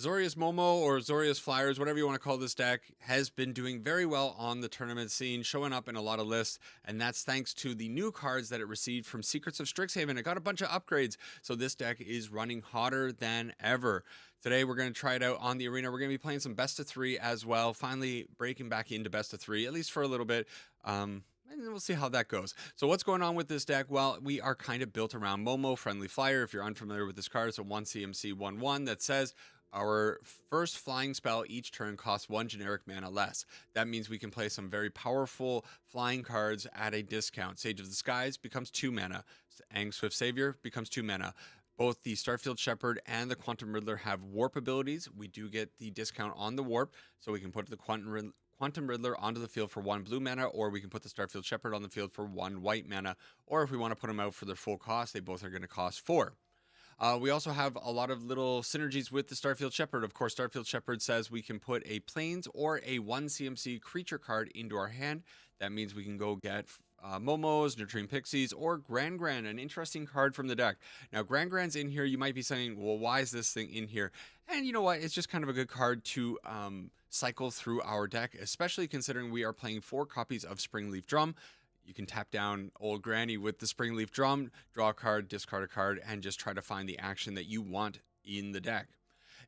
Azorius Momo or Azorius Fliers, whatever you want to call this deck, has been doing very well on the tournament scene, showing up in a lot of lists, and that's thanks to the new cards that it received from Secrets of Strixhaven. It got a bunch of upgrades, so this deck is running hotter than ever. Today, we're going to try it out on the arena. We're going to be playing some best of three as well, finally breaking back into best of three, at least for a little bit. And we'll see how that goes. So what's going on with this deck? Well, we are kind of built around Momo, Friendly Flyer. If you're unfamiliar with this card, it's a 1 CMC 1/1 that says our first flying spell each turn costs 1 generic mana less. That means we can play some very powerful flying cards at a discount. Sage of the Skies becomes 2 mana. Aang Swift Savior becomes 2 mana. Both the Starfield Shepherd and the Quantum Riddler have warp abilities. We do get the discount on the warp, so we can put the Quantum Riddler onto the field for 1 blue mana, or we can put the Starfield Shepherd on the field for 1 white mana, or if we want to put them out for their full cost, they both are going to cost 4. We also have a lot of little synergies with the Starfield Shepherd. Of course, Starfield Shepherd says we can put a Plains or a 1 CMC creature card into our hand. That means we can go get Momos, Nurturing Pixies, or Gran, an interesting card from the deck. Now, Gran's in here. You might be saying, well, why is this thing in here? And you know what? It's just kind of a good card to cycle through our deck, especially considering we are playing 4 copies of Springleaf Drum. You can tap down Old Granny with the Springleaf Drum, draw a card, discard a card, and just try to find the action that you want in the deck.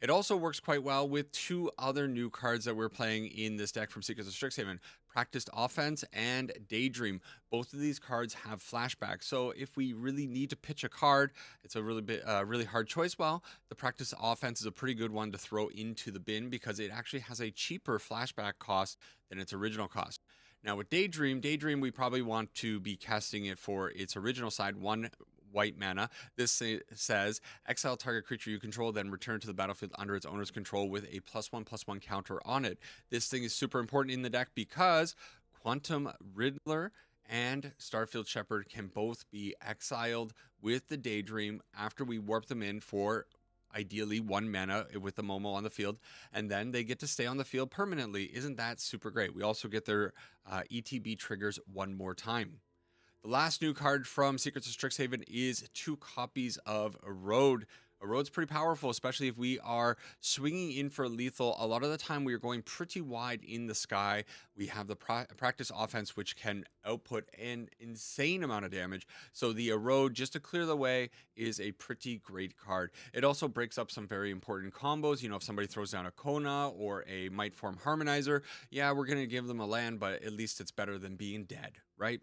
It also works quite well with 2 other new cards that we're playing in this deck from Secrets of Strixhaven, Practiced Offense and Daydream. Both of these cards have flashback, so if we really need to pitch a card, it's a really hard choice. Well, the Practiced Offense is a pretty good one to throw into the bin because it actually has a cheaper flashback cost than its original cost. Now with Daydream, we probably want to be casting it for its original side, 1 white mana. This says, exile target creature you control, then return to the battlefield under its owner's control with a +1/+1 counter on it. This thing is super important in the deck because Quantum Riddler and Starfield Shepherd can both be exiled with the Daydream after we warp them in for ideally 1 mana with the Momo on the field, and then they get to stay on the field permanently. Isn't that super great? We also get their ETB triggers 1 more time. The last new card from Secrets of Strixhaven is 2 copies of Erode. Erode's pretty powerful, especially if we are swinging in for lethal. A lot of the time, we are going pretty wide in the sky. We have the Practice Offense, which can output an insane amount of damage. So the Erode, just to clear the way, is a pretty great card. It also breaks up some very important combos. You know, if somebody throws down a Kona or a Mightform Harmonizer, yeah, we're going to give them a land, but at least it's better than being dead, right?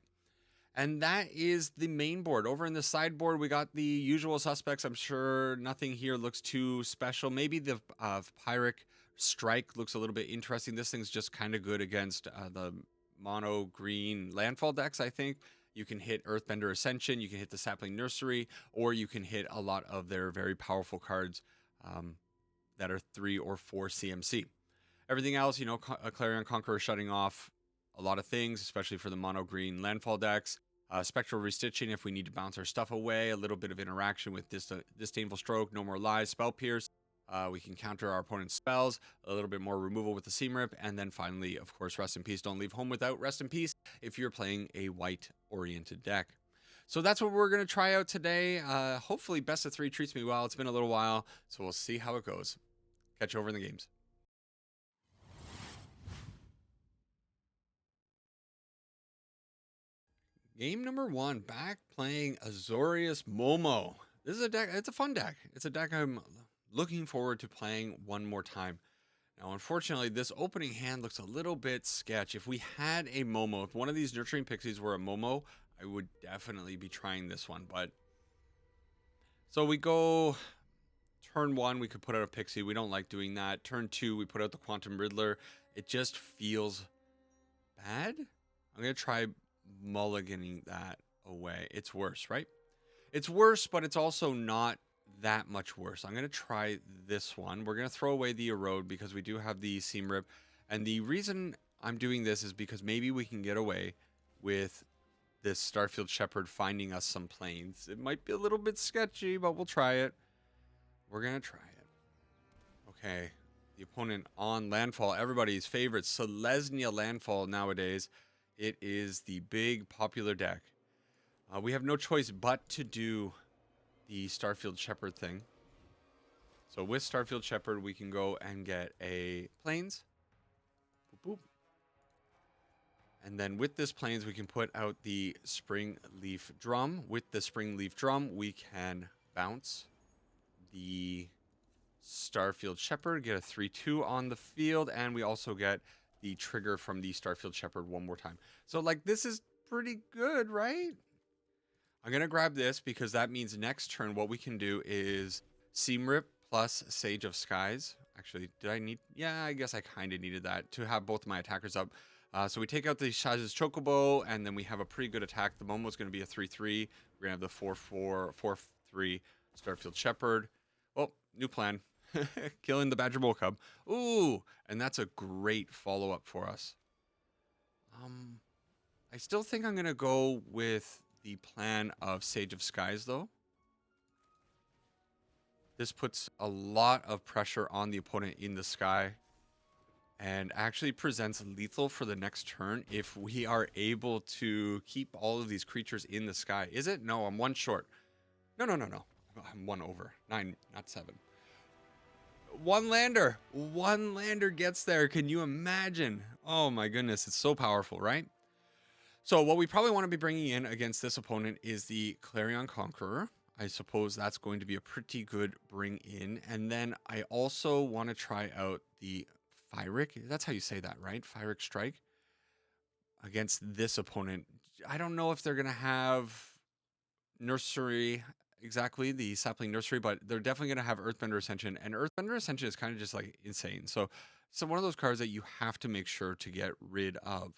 And that is the main board. Over in the sideboard, we got the usual suspects. I'm sure nothing here looks too special. Maybe the Pyrrhic Strike looks a little bit interesting. This thing's just kind of good against the mono green landfall decks, I think. You can hit Earthbender Ascension, you can hit the Sapling Nursery, or you can hit a lot of their very powerful cards that are 3 or 4 CMC. Everything else, you know, Clarion Conqueror shutting off a lot of things, especially for the mono green landfall decks. Spectral Restitching if we need to bounce our stuff away. A little bit of interaction with Disdainful Stroke, No More Lies, Spell Pierce. We can counter our opponent's spells. A little bit more removal with the Seam Rip. And then finally, of course, Rest in Peace. Don't leave home without Rest in Peace if you're playing a white-oriented deck. So that's what we're going to try out today. Hopefully, best of 3 treats me well. It's been a little while, so we'll see how it goes. Catch you over in the games. Game number 1, back playing Azorius Momo. This is a deck, it's a fun deck. It's a deck I'm looking forward to playing one more time. Now, unfortunately, this opening hand looks a little bit sketch. If we had a Momo, if one of these Nurturing Pixies were a Momo, I would definitely be trying this one. But so we go turn 1, we could put out a Pixie. We don't like doing that. Turn 2, we put out the Quantum Riddler. It just feels bad. I'm going to try mulliganing that away. It's worse, right? It's worse, but it's also not that much worse. I'm going to try this one. We're going to throw away the Erode because we do have the Seam Rip. And the reason I'm doing this is because maybe we can get away with this Starfield Shepherd finding us some planes. It might be a little bit sketchy, but we'll try it. We're going to try it. Okay. The opponent on landfall, everybody's favorite Selesnya landfall nowadays. It is the big popular deck. We have no choice but to do the Starfield Shepherd thing. So with Starfield Shepherd, we can go and get a Plains. Boop, boop. And then with this Plains, we can put out the Spring Leaf Drum. With the Spring Leaf Drum, we can bounce the Starfield Shepherd, get a 3/2 on the field, and we also get the trigger from the Starfield Shepherd one more time. So, like, this is pretty good, right? I'm going to grab this because that means next turn what we can do is Seam Rip plus Sage of Skies. Actually, did I need... Yeah, I guess I kind of needed that to have both my attackers up. So we take out the Shaz's Chocobo, and then we have a pretty good attack. The Momo's going to be a 3/3. We're going to have the 4/3 Starfield Shepherd. Oh, new plan. Killing the Badger Bull Cub. Ooh, and that's a great follow-up for us. I still think I'm going to go with the plan of Sage of Skies, though. This puts a lot of pressure on the opponent in the sky and actually presents lethal for the next turn if we are able to keep all of these creatures in the sky. Is it? No, I'm one short. No. I'm one over. 9, not 7. One lander gets there. Can you imagine? Oh my goodness, it's so powerful, right? So what we probably want to be bringing in against this opponent is the Clarion Conqueror. I suppose that's going to be a pretty good bring in. And then I also want to try out the Fyric. That's how you say that, right? Fyric Strike against this opponent. I don't know if they're going to have Nursery, exactly, the Sapling Nursery, but they're definitely going to have Earthbender Ascension. And Earthbender Ascension is kind of just like insane. So one of those cards that you have to make sure to get rid of.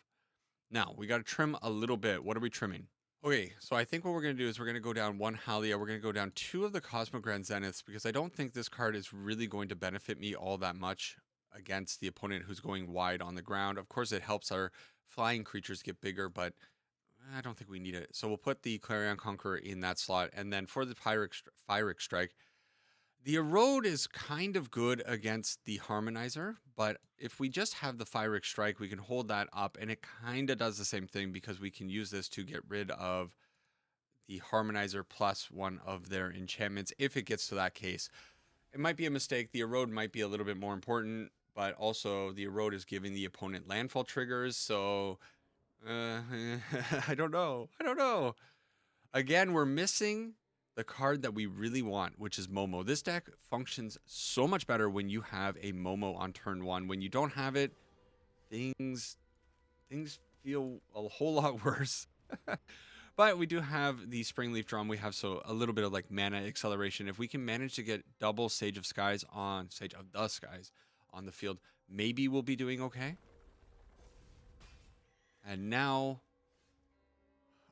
Now, we got to trim a little bit. What are we trimming? Okay, so I think what we're going to do is we're going to go down 1 Halia. We're going to go down 2 of the Cosmogrand Zeniths because I don't think this card is really going to benefit me all that much against the opponent who's going wide on the ground. Of course, it helps our flying creatures get bigger, but I don't think we need it. So we'll put the Clarion Conqueror in that slot. And then for the Fyric Strike, the Erode is kind of good against the Harmonizer, but if we just have the Fyric Strike, we can hold that up, and it kind of does the same thing because we can use this to get rid of the Harmonizer plus one of their enchantments if it gets to that case. It might be a mistake. The Erode might be a little bit more important, but also the Erode is giving the opponent landfall triggers, so I don't know. Again, we're missing the card that we really want, which is Momo. This deck functions so much better when you have a Momo on turn 1. When you don't have it, things feel a whole lot worse. But we do have the Spring Leaf Drum. We have a little bit of like mana acceleration. If we can manage to get double Sage of the Skies on the field, maybe we'll be doing okay. And now,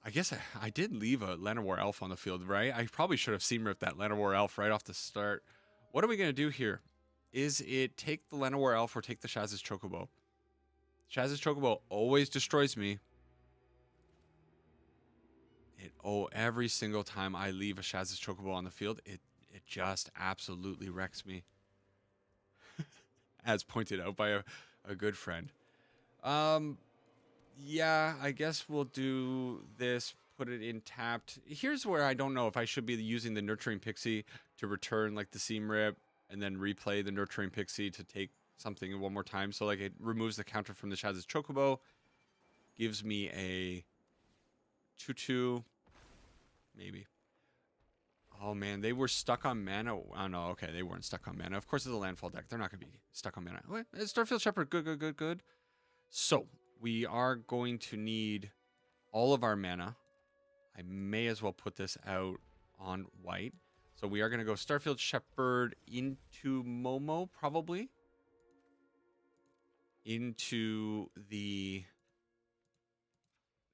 I guess I did leave a Llanowar Elf on the field, right? I probably should have Seam Ripped that Llanowar Elf right off the start. What are we going to do here? Is it take the Llanowar Elf or take the Shaz's Chocobo? Shaz's Chocobo always destroys me. Every single time I leave a Shaz's Chocobo on the field, it just absolutely wrecks me. As pointed out by a good friend. Yeah, I guess we'll do this, put it in tapped. Here's where I don't know if I should be using the Nurturing Pixie to return like the Seam Rip and then replay the Nurturing Pixie to take something one more time. So like it removes the counter from the Shaz's Chocobo, gives me a 2/2, maybe. Oh man, they were stuck on mana. Oh no, okay, they weren't stuck on mana. Of course, it's a landfall deck. They're not going to be stuck on mana. Okay, Starfield Shepherd, good. So we are going to need all of our mana. I may as well put this out on white. So we are going to go Starfield Shepherd into Momo, probably. Into the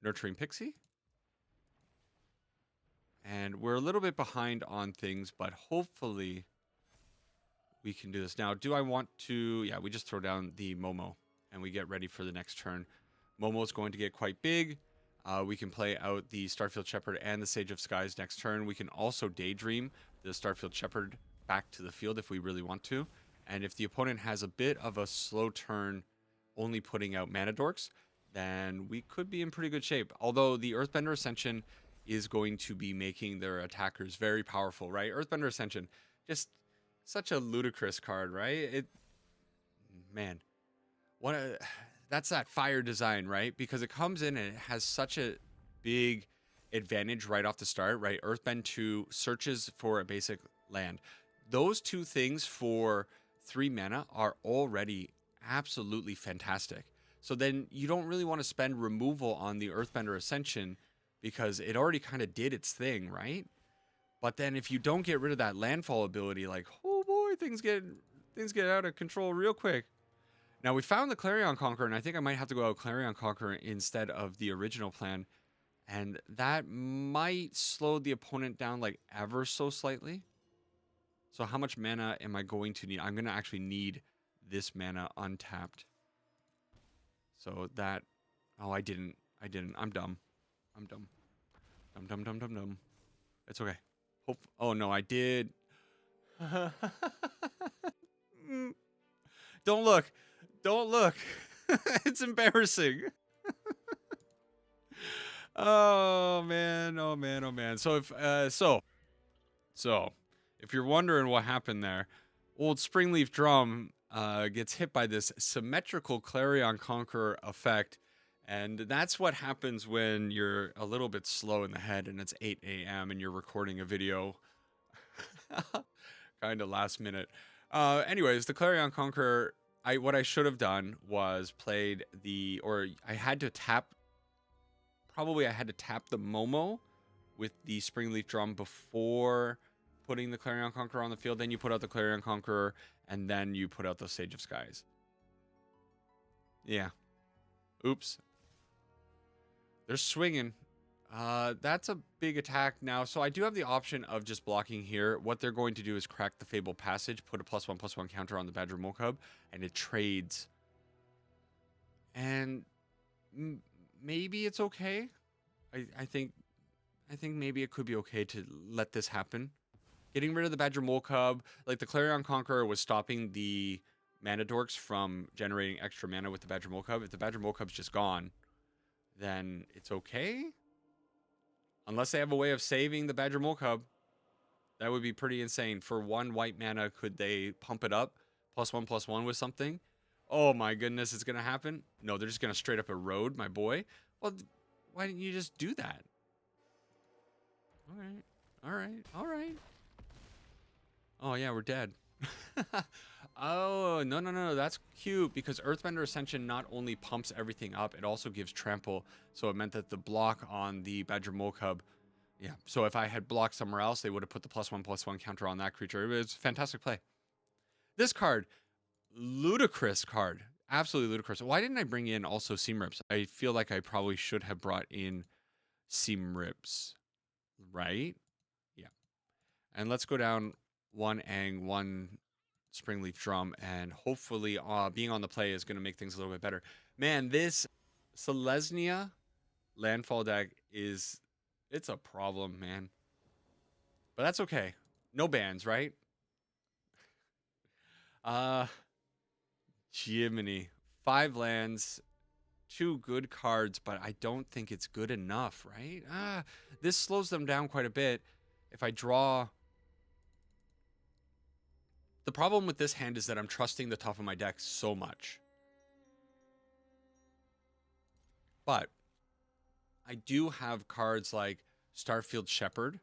Nurturing Pixie. And we're a little bit behind on things, but hopefully we can do this. Now, do I want to... Yeah, we just throw down the Momo and we get ready for the next turn. Momo is going to get quite big. We can play out the Starfield Shepherd and the Sage of Skies next turn. We can also Daydream the Starfield Shepherd back to the field if we really want to. And if the opponent has a bit of a slow turn, only putting out Mana Dorks, then we could be in pretty good shape. Although the Earthbender Ascension is going to be making their attackers very powerful, right? Earthbender Ascension, just such a ludicrous card, right? Man, what a, that's that fire design, right? Because it comes in and it has such a big advantage right off the start, right? Earthbend 2 searches for a basic land. Those two things for 3 mana are already absolutely fantastic. So then you don't really want to spend removal on the Earthbender Ascension because it already kind of did its thing, right? But then if you don't get rid of that landfall ability, like, oh boy, things get out of control real quick. Now we found the Clarion Conqueror, and I think I might have to go out Clarion Conqueror instead of the original plan. And that might slow the opponent down like ever so slightly. So how much mana am I going to need? I'm going to actually need this mana untapped. So that, oh, I didn't. I'm dumb. Dumb. It's okay. Oh no, I did. Don't look. It's embarrassing. Oh man. So if you're wondering what happened there, old Springleaf Drum gets hit by this symmetrical Clarion Conqueror effect, and that's what happens when you're a little bit slow in the head and it's 8 a.m. and you're recording a video kind of last minute. Anyways, the Clarion Conqueror, what I should have done was I had to tap the Momo with the Springleaf Drum before putting the Clarion Conqueror on the field. Then you put out the Clarion Conqueror, and then you put out the Sage of Skies. Yeah. Oops. They're swinging. That's a big attack now. So I do have the option of just blocking here. What they're going to do is crack the Fable Passage, put a +1/+1 counter on the Badger Mokub, and it trades. And maybe it's okay. I think maybe it could be okay to let this happen. Getting rid of the Badger Mokub, like the Clarion Conqueror was stopping the mana dorks from generating extra mana with the Badger Mokub. If the Badger Mokub's just gone, then it's okay. Unless they have a way of saving the Badger Mokub. That would be pretty insane. For 1 white mana, could they pump it up? +1/+1 with something? Oh my goodness, it's going to happen? No, they're just going to straight up erode, my boy. Well, why didn't you just do that? All right. Oh, yeah, we're dead. Oh, no. That's cute because Earthbender Ascension not only pumps everything up, it also gives trample. So it meant that the block on the Badger Mokub, yeah. So if I had blocked somewhere else, they would have put the +1/+1 counter on that creature. It was a fantastic play. This card, ludicrous card. Absolutely ludicrous. Why didn't I bring in also Seam Rips? I feel like I probably should have brought in Seam Rips, right? Yeah. And let's go down 1 Ang, 1 Springleaf Drum, and hopefully being on the play is going to make things a little bit better. Man, this Selesnya landfall deck it's a problem, man. But that's okay. No bans, right? Jiminy. 5 lands, 2 good cards, but I don't think it's good enough, right? This slows them down quite a bit. If I draw... The problem with this hand is that I'm trusting the top of my deck so much. But I do have cards like Starfield Shepherd,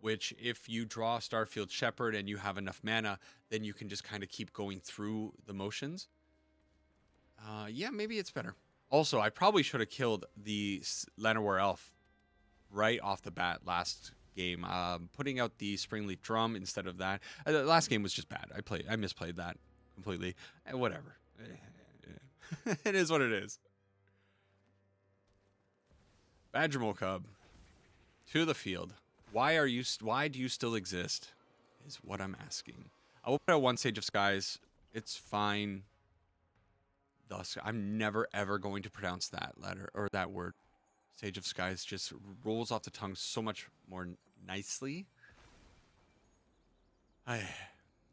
which if you draw Starfield Shepherd and you have enough mana, then you can just kind of keep going through the motions. Yeah, maybe it's better. Also, I probably should have killed the Llanowar Elf right off the bat last game. Putting out the Springleaf Drum instead of that. The last game was just bad. I misplayed that completely. Whatever. It is what it is. Badger Mokub to the field. Why do you still exist? Is what I'm asking. I will put out 1 Sage of Skies. It's fine. Thus, I'm never ever going to pronounce that letter or that word. Sage of Skies just rolls off the tongue so much more nicely. All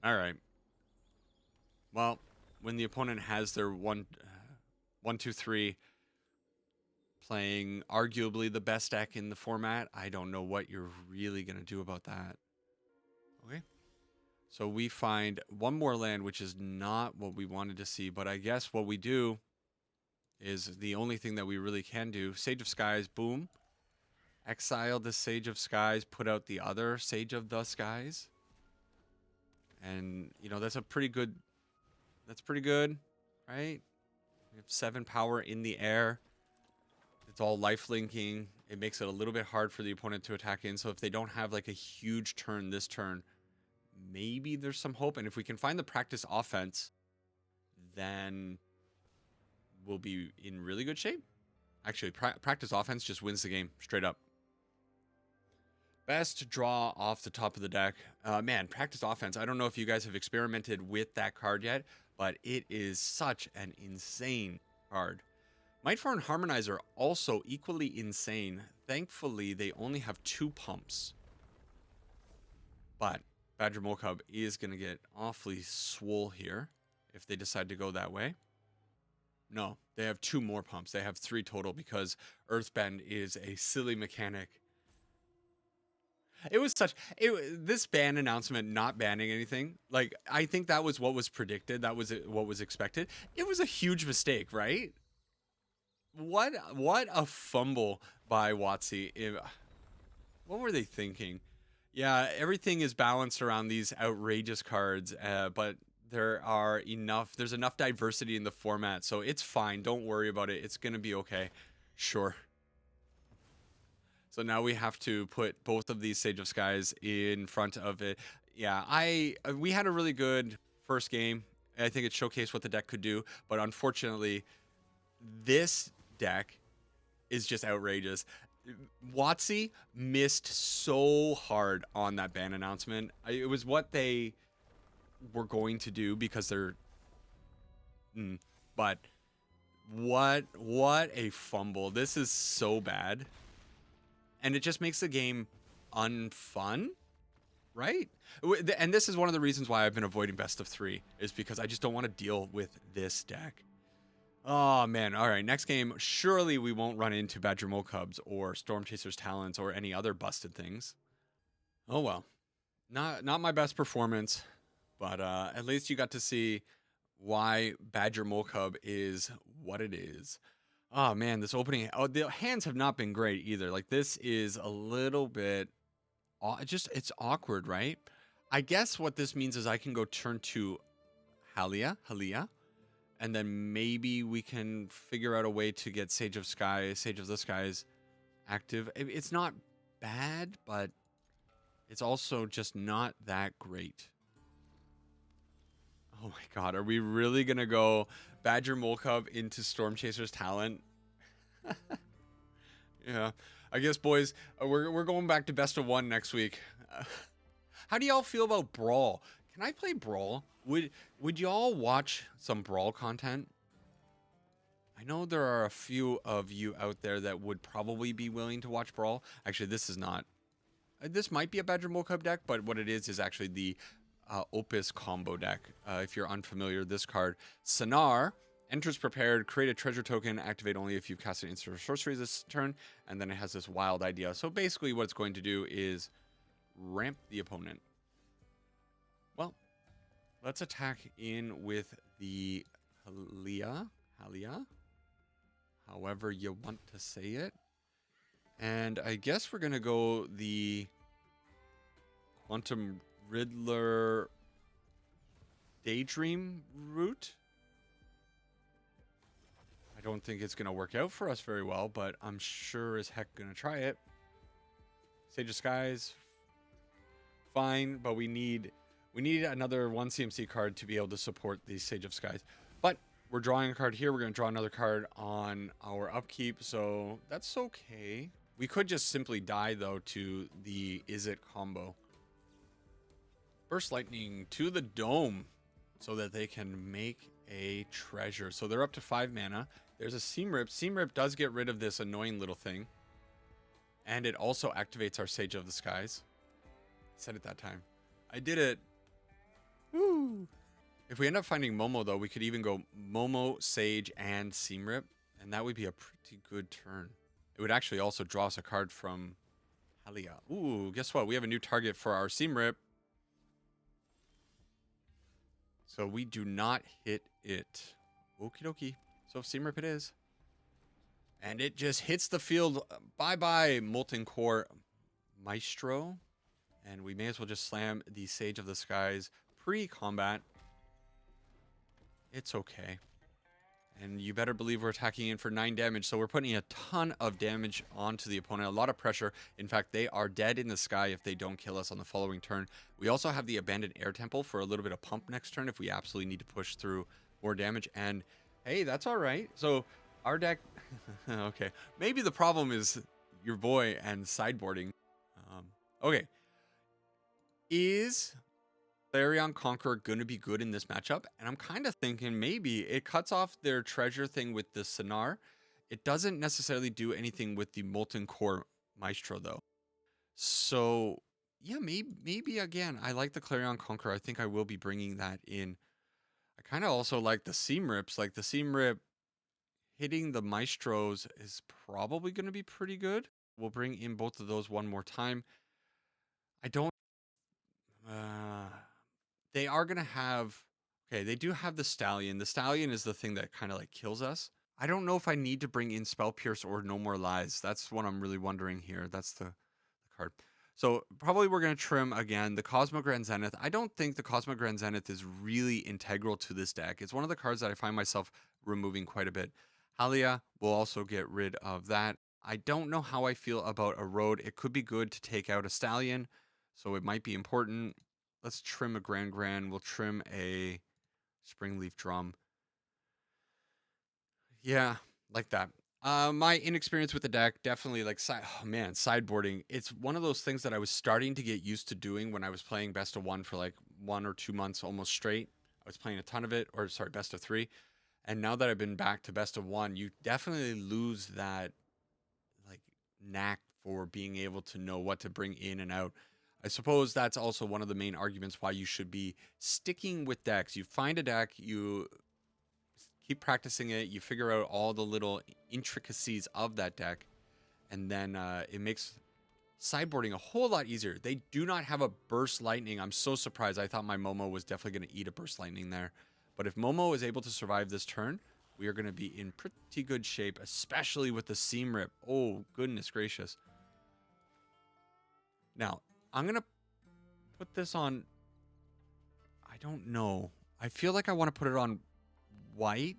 right. Well, when the opponent has their 1, 2, 3 playing arguably the best deck in the format, I don't know what you're really going to do about that. Okay. So we find one more land, which is not what we wanted to see. But I guess what we do is the only thing that we really can do. Sage of Skies, boom. Exile the Sage of Skies, put out the other Sage of the Skies. And, you know, that's pretty good, right? We have 7 power in the air. It's all life linking. It makes it a little bit hard for the opponent to attack in. So if they don't have like a huge turn this turn, maybe there's some hope. And if we can find the practice offense, then we'll be in really good shape. Actually, practice offense just wins the game straight up. Best draw off the top of the deck. Man, practice offense. I don't know if you guys have experimented with that card yet, but it is such an insane card. Mightform Harmonizer, also equally insane. Thankfully, they only have 2 pumps. But Badger Mokub is going to get awfully swole here if they decide to go that way. No, they have 2 more pumps. They have 3 total because Earthbend is a silly mechanic. It was this ban announcement not banning anything. Like, I think that was what was predicted. That was what was expected. It was a huge mistake, right? What a fumble by WotC. What were they thinking? Yeah, everything is balanced around these outrageous cards, but there's enough diversity in the format, so it's fine. Don't worry about it. It's gonna be okay. Sure. So now we have to put both of these Sage of Skies in front of it. Yeah, we had a really good first game. I think it showcased what the deck could do, but unfortunately, this deck is just outrageous. WotC missed so hard on that ban announcement. It was what they were going to do because they're... But what a fumble. This is so bad. And it just makes the game unfun, right? And this is one of the reasons why I've been avoiding best of 3, is because I just don't want to deal with this deck. Oh, man. All right, next game. Surely we won't run into Badger Mokubs or Storm Chaser's Talents or any other busted things. Oh, well. Not my best performance, but at least you got to see why Badger Mokub is what it is. Oh, man, this opening... Oh, the hands have not been great either. Like, this is a little bit... It's awkward, right? I guess what this means is I can go turn to Halia, and then maybe we can figure out a way to get Sage of the Skies active. It's not bad, but it's also just not that great. Oh my god, are we really gonna go Badger Mokub into Storm Chaser's Talent? Yeah, I guess, boys, we're going back to best of 1 next week. How do y'all feel about Brawl? Can I play Brawl? Would y'all watch some Brawl content? I know there are a few of you out there that would probably be willing to watch Brawl. Actually, this is not. This might be a Badger Mokub deck, but what it is actually the Opus combo deck. If you're unfamiliar, this card, Sonar, enters prepared, create a treasure token, activate only if you've cast an instant or sorcery this turn, and then it has this wild idea. So basically what it's going to do is ramp the opponent. Well, let's attack in with the Halia, however you want to say it. And I guess we're going to go the Quantum Riddler Daydream route. I don't think it's going to work out for us very well, but I'm sure as heck going to try it. Sage of Skies, fine, but we need another 1 CMC card to be able to support the Sage of Skies. But we're drawing a card here. We're going to draw another card on our upkeep, so that's okay. We could just simply die, though, to the Is It combo. Burst Lightning to the Dome so that they can make a treasure. So they're up to 5 mana. There's a Seam Rip. Seam Rip does get rid of this annoying little thing. And it also activates our Sage of the Skies. I said it that time. I did it. Woo! If we end up finding Momo, though, we could even go Momo, Sage, and Seam Rip. And that would be a pretty good turn. It would actually also draw us a card from Halia. Ooh, guess what? We have a new target for our Seam Rip. So we do not hit it. Okie dokie. So Seamrip it is. And it just hits the field. Bye-bye, Molten Core Maestro. And we may as well just slam the Sage of the Skies pre-combat. It's okay. And you better believe we're attacking in for 9 damage. So we're putting a ton of damage onto the opponent. A lot of pressure. In fact, they are dead in the sky if they don't kill us on the following turn. We also have the Abandoned Air Temple for a little bit of pump next turn if we absolutely need to push through more damage. And hey, that's all right. So our deck... okay. Maybe the problem is your boy and sideboarding. Okay. Is Clarion Conqueror going to be good in this matchup? And I'm kind of thinking maybe it cuts off their treasure thing with the Sonar. It doesn't necessarily do anything with the Molten Core Maestro, though. So, yeah, maybe again, I like the Clarion Conqueror. I think I will be bringing that in. I kind of also like the Seam Rips. Like the Seam Rip hitting the Maestros is probably going to be pretty good. We'll bring in both of those one more time. I don't... they are going to have... Okay, they do have the Stallion. The Stallion is the thing that kind of like kills us. I don't know if I need to bring in Spell Pierce or No More Lies. That's what I'm really wondering here. That's the card. So probably we're going to trim again the Cosmo Grand Zenith. I don't think the Cosmo Grand Zenith is really integral to this deck. It's one of the cards that I find myself removing quite a bit. Halia will also get rid of that. I don't know how I feel about Erode. It could be good to take out a Stallion, so it might be important. Let's trim a Grand. We'll trim a Springleaf Drum. Yeah, like that. My inexperience with the deck, definitely like sideboarding. It's one of those things that I was starting to get used to doing when I was playing best of 1 for like 1 or 2 months almost straight. I was playing a ton of it, or sorry, best of 3. And now that I've been back to best of 1, you definitely lose that like knack for being able to know what to bring in and out. I suppose that's also one of the main arguments why you should be sticking with decks. You find a deck, you keep practicing it, you figure out all the little intricacies of that deck, and then it makes sideboarding a whole lot easier. They do not have a Burst Lightning. I'm so surprised. I thought my Momo was definitely going to eat a Burst Lightning there. But if Momo is able to survive this turn, we are going to be in pretty good shape, especially with the Seam Rip. Oh, goodness gracious. Now, I'm going to put this on... I don't know. I feel like I want to put it on white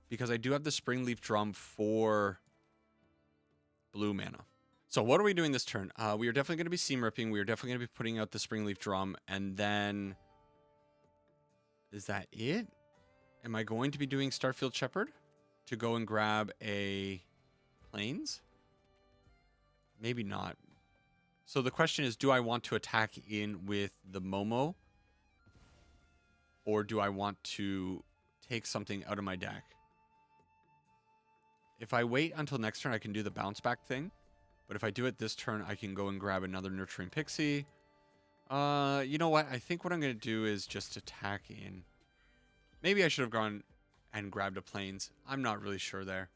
because I do have the Springleaf Drum for blue mana. So what are we doing this turn? We are definitely going to be Seam Ripping. We are definitely going to be putting out the Springleaf Drum. And then... is that it? Am I going to be doing Starfield Shepherd to go and grab a Plains? Maybe not. So the question is, do I want to attack in with the Momo? Or do I want to take something out of my deck? If I wait until next turn, I can do the bounce back thing. But if I do it this turn, I can go and grab another Nurturing Pixie. You know what? I think what I'm going to do is just attack in. Maybe I should have gone and grabbed a Plains. I'm not really sure there.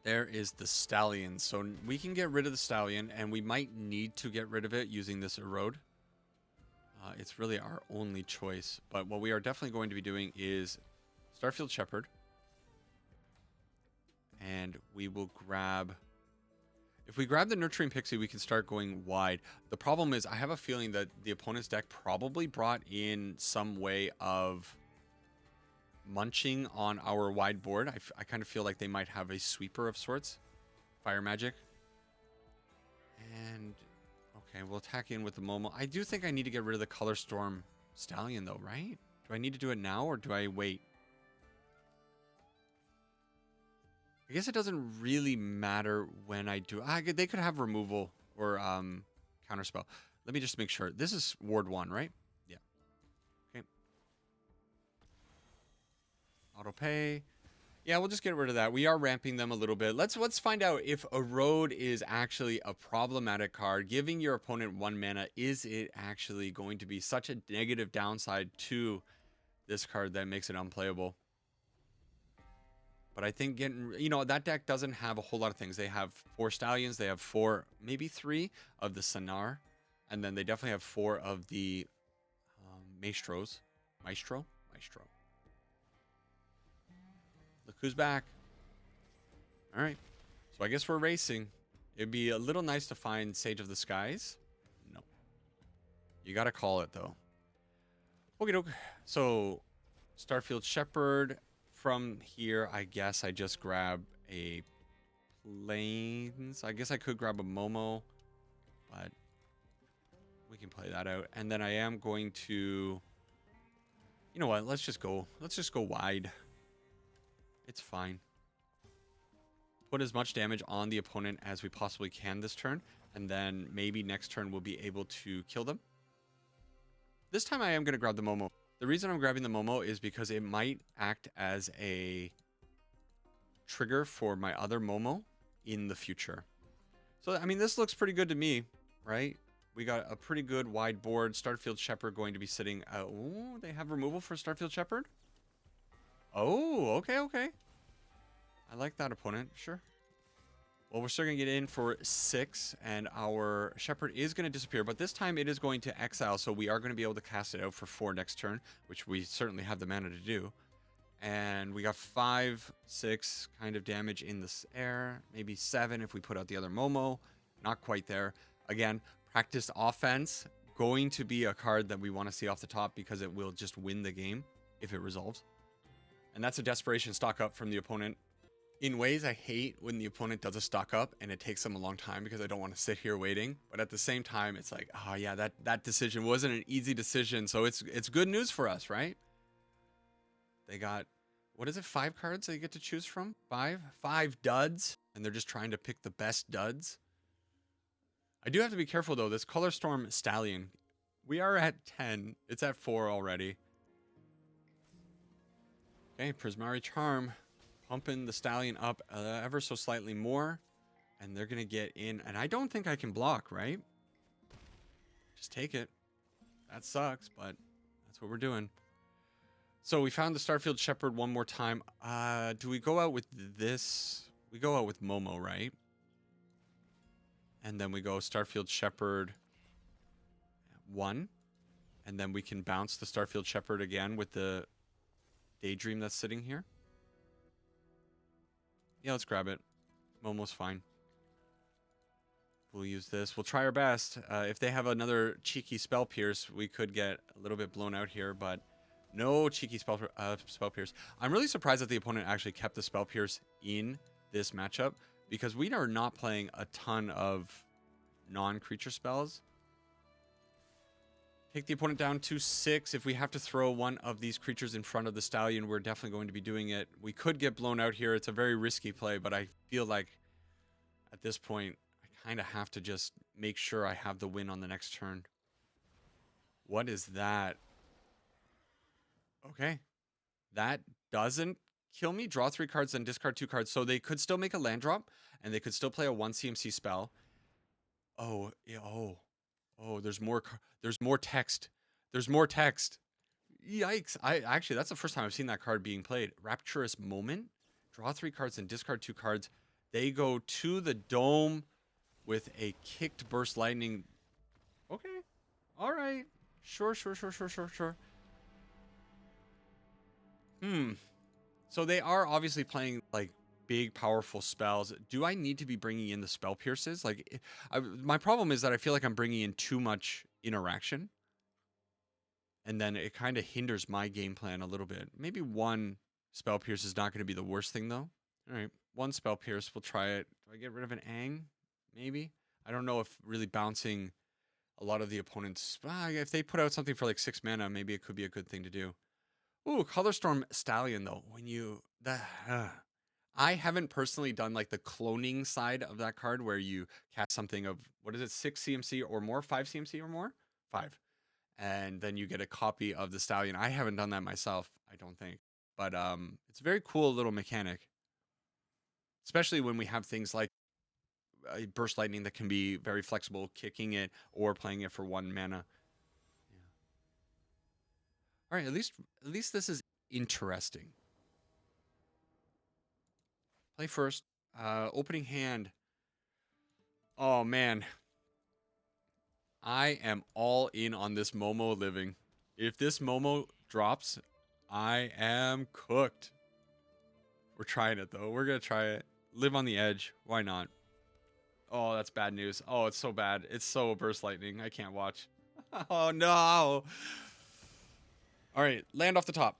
There is the Stallion. So we can get rid of the Stallion, and we might need to get rid of it using this Erode. It's really our only choice. But what we are definitely going to be doing is Starfield Shepherd. And we will grab... if we grab the Nurturing Pixie, we can start going wide. The problem is I have a feeling that the opponent's deck probably brought in some way of munching on our wide board. I kind of feel like they might have a sweeper of sorts. Fire Magic. And, okay, we'll attack in with the Momo. I do think I need to get rid of the Color Storm Stallion, though, right? Do I need to do it now, or do I wait? I guess it doesn't really matter when I do. They could have removal or counterspell. Let me just make sure. This is Ward 1, right? Yeah. Okay. Auto pay. Yeah, we'll just get rid of that. We are ramping them a little bit. Let's find out if Erode is actually a problematic card. Giving your opponent 1 mana, is it actually going to be such a negative downside to this card that makes it unplayable? But I think getting, that deck doesn't have a whole lot of things. They have 4 Stallions. They have 4, maybe 3 of the Sonar. And then they definitely have 4 of the Maestros. Maestro. Maestro. Look who's back. All right. So I guess we're racing. It'd be a little nice to find Sage of the Skies. No. You got to call it, though. Okay, doke. So Starfield Shepherd. From here, I guess I just grab a Plains. I guess I could grab a Momo, but we can play that out. And then I am going to, you know what? Let's just go wide. It's fine. Put as much damage on the opponent as we possibly can this turn, and then maybe next turn we'll be able to kill them. This time I am going to grab the Momo. The reason I'm grabbing the Momo is because it might act as a trigger for my other Momo in the future. So, I mean, this looks pretty good to me, right? We got a pretty good wide board. Starfield Shepherd going to be sitting... oh, they have removal for Starfield Shepherd? Oh, okay, okay. I like that opponent, sure. Well, we're still going to get in for 6, and our Shepherd is going to disappear, but this time it is going to exile, so we are going to be able to cast it out for 4 next turn, which we certainly have the mana to do. And we got 5, 6 kind of damage in this air, maybe 7 if we put out the other Momo. Not quite there. Again, Practiced Offense, going to be a card that we want to see off the top because it will just win the game if it resolves. And that's a Desperation stock up from the opponent. In ways, I hate when the opponent does a stock up and it takes them a long time because I don't want to sit here waiting. But at the same time, it's like, oh yeah, that decision wasn't an easy decision. So it's good news for us, right? They got, what is it, 5 cards they get to choose from? 5 duds, and they're just trying to pick the best duds. I do have to be careful though. This Color Storm Stallion, we are at 10. It's at 4 already. Okay, Prismari Charm. Pumping the Stallion up ever so slightly more. And they're going to get in. And I don't think I can block, right? Just take it. That sucks, but that's what we're doing. So we found the Starfield Shepherd one more time. Do we go out with this? We go out with Momo, right? And then we go Starfield Shepherd 1. And then we can bounce the Starfield Shepherd again with the Daydream that's sitting here. Yeah, let's grab it. Momo's fine. We'll use this. We'll try our best. If they have another cheeky Spell Pierce, we could get a little bit blown out here, but no cheeky Spell Pierce. I'm really surprised that the opponent actually kept the Spell Pierce in this matchup because we are not playing a ton of non-creature spells. Take the opponent down to 6. If we have to throw one of these creatures in front of the Stallion, we're definitely going to be doing it. We could get blown out here. It's a very risky play, but I feel like at this point, I kind of have to just make sure I have the win on the next turn. What is that? Okay. That doesn't kill me. Draw 3 cards, then discard 2 cards. So they could still make a land drop, and they could still play a 1 CMC spell. Oh, yeah, oh, there's more text. There's more text. Yikes. Actually, that's the first time I've seen that card being played. Rapturous Moment. Draw 3 cards and discard 2 cards. They go to the dome with a kicked Burst Lightning. Okay. All right. Sure. So they are obviously playing like big, powerful spells. Do I need to be bringing in the Spell Pierces? Like, my problem is that I feel like I'm bringing in too much interaction. And then it kind of hinders my game plan a little bit. Maybe 1 Spell Pierce is not going to be the worst thing, though. All right, 1 Spell Pierce. We'll try it. Do I get rid of an Ang? Maybe? I don't know if really bouncing a lot of the opponents... if they put out something for like 6 mana, maybe it could be a good thing to do. Ooh, Color Storm Stallion, though. When you... I haven't personally done like the cloning side of that card where you cast something of, what is it, 6 CMC or more? 5 CMC or more? 5. And then you get a copy of the Stallion. I haven't done that myself, I don't think. But it's a very cool little mechanic. Especially when we have things like Burst Lightning that can be very flexible, kicking it or playing it for 1 mana. Yeah. All right, at least this is interesting. Play first. Opening hand. Oh, man. I am all in on this Momo living. If this Momo drops, I am cooked. We're trying it though. We're gonna try it. Live on the edge. Why not? Oh, that's bad news. Oh, it's so bad. It's so burst lightning. I can't watch. Oh no. All right, land off the top.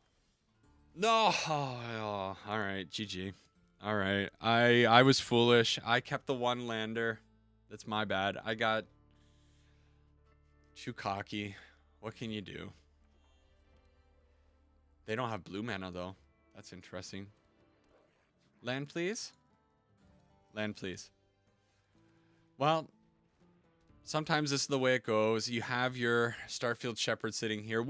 No. Oh, all right, GG. All right. I was foolish. I kept the one lander. That's my bad. I got too cocky. What can you do? They don't have blue mana though. That's interesting. Land, please. Land, please. Well, sometimes this is the way it goes. You have your Starfield Shepherd sitting here.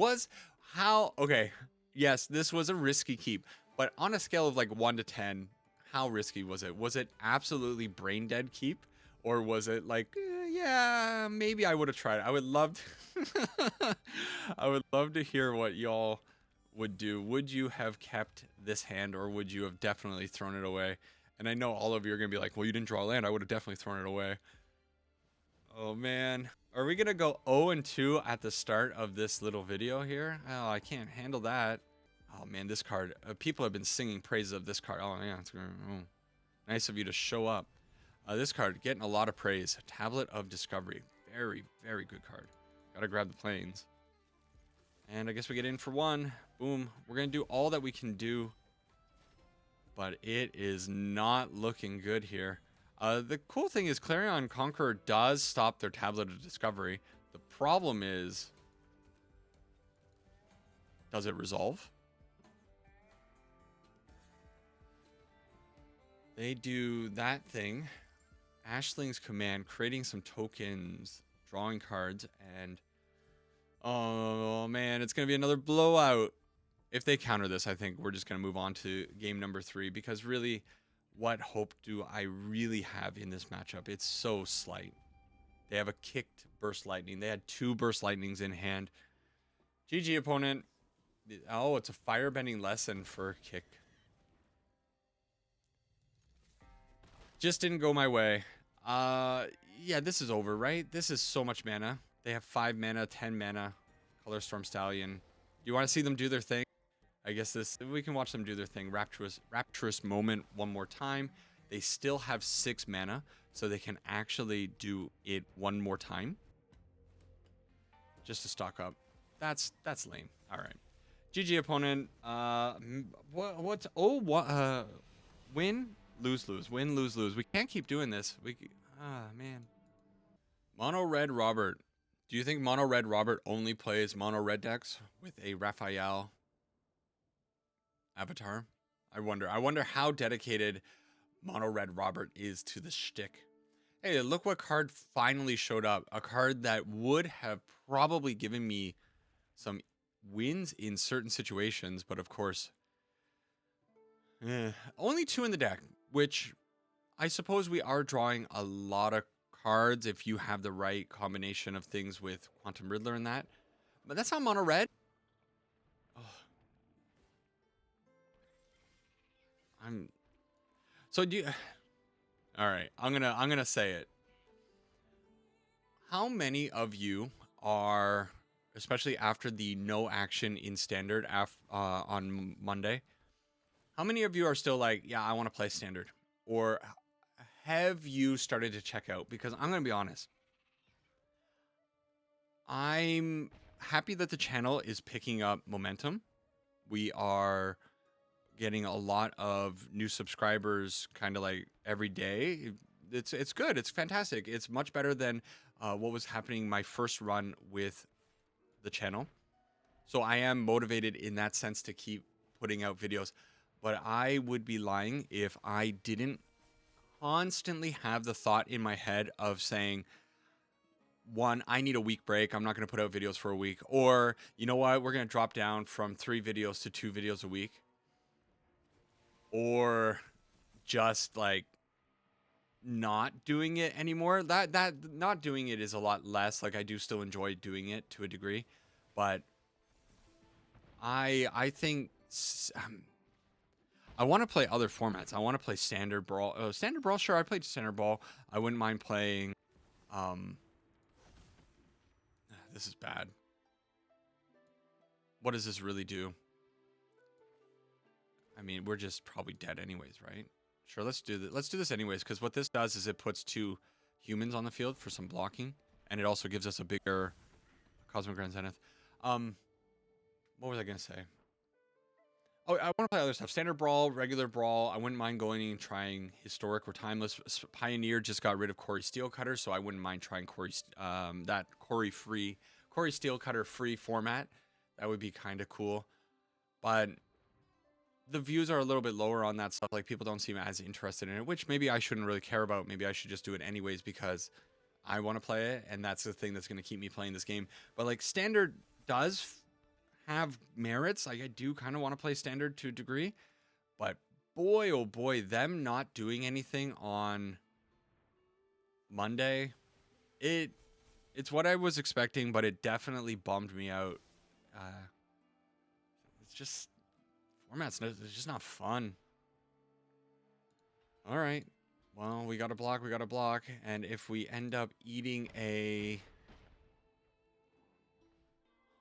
Okay, yes, this was a risky keep, but on a scale of like 1 to 10, how risky was it? Was it absolutely brain dead keep? Or was it like, yeah, maybe I would have tried it. I would love to I would love to hear what y'all would do. Would you have kept this hand, or would you have definitely thrown it away? And I know all of you are going to be like, well, you didn't draw land. I would have definitely thrown it away. Oh, man. Are we going to go 0-2 at the start of this little video here? Oh, I can't handle that. Oh, man, this card. People have been singing praises of this card. Oh, yeah. It's nice of you to show up. This card, getting a lot of praise. Tablet of Discovery. Very, very good card. Got to grab the planes. And I guess we get in for one. Boom. We're going to do all that we can do. But it is not looking good here. The cool thing is Clarion Conqueror does stop their Tablet of Discovery. The problem is, does it resolve? They do that thing. Ashling's Command, creating some tokens, drawing cards, and oh man, it's going to be another blowout. If they counter this, I think we're just going to move on to game number 3, because really, what hope do I really have in this matchup? It's so slight. They have a kicked Burst Lightning. They had 2 Burst Lightnings in hand. GG opponent. Oh, it's a firebending lesson for kick. Just didn't go my way. Yeah, this is over, right? This is so much mana. They have 5 mana, 10 mana. Color Storm Stallion. Do you want to see them do their thing? I guess we can watch them do their thing. Rapturous Moment one more time. They still have 6 mana, so they can actually do it one more time. Just to stock up. That's lame. All right. GG opponent. Win, lose, lose. Win, lose, lose. We can't keep doing this. Man. Mono Red Robert. Do you think Mono Red Robert only plays Mono Red decks with a Raphael avatar? I wonder how dedicated Mono Red Robert is to the shtick. Hey, look what card finally showed up. A card that would have probably given me some wins in certain situations, but of course, only 2 in the deck, which I suppose we are drawing a lot of cards if you have the right combination of things with Quantum Riddler and that. But that's not Mono Red. Oh. All right, I'm gonna say it. How many of you are, especially after the no action in Standard on Monday, how many of you are still like, yeah, I want to play Standard? Or have you started to check out? Because I'm going to be honest. I'm happy that the channel is picking up momentum. We are getting a lot of new subscribers kind of like every day. It's good. It's fantastic. It's much better than what was happening my first run with the channel. So I am motivated in that sense to keep putting out videos. But I would be lying if I didn't constantly have the thought in my head of saying, one, I need a week break. I'm not going to put out videos for a week. Or, you know what? We're going to drop down from 3 videos to 2 videos a week. Or just like not doing it anymore. That not doing it is a lot less. Like I do still enjoy doing it to a degree. But I think I want to play other formats. I want to play Standard Brawl. Standard Brawl, sure. I played Standard Brawl. I wouldn't mind playing. This is bad. what does this really do? I mean, we're just probably dead anyways, right? Sure, let's do this. Let's do this anyways, because what this does is it puts 2 humans on the field for some blocking, and it also gives us a bigger Cosmic Grand Zenith. What was I gonna say? Oh, I want to play other stuff. Standard Brawl, regular Brawl. I wouldn't mind going and trying Historic or Timeless. Pioneer just got rid of Corey Steelcutter, so I wouldn't mind trying that Corey Steelcutter free format. That would be kind of cool. But the views are a little bit lower on that stuff. Like, people don't seem as interested in it, which maybe I shouldn't really care about. Maybe I should just do it anyways because I want to play it, and that's the thing that's going to keep me playing this game. But like, Standard does have merits. Like, I do kind of want to play Standard to a degree, but boy, oh boy, them not doing anything on Monday, it's what I was expecting, but it definitely bummed me out. It's just it's just not fun. All right, well, we got to block, and if we end up eating a...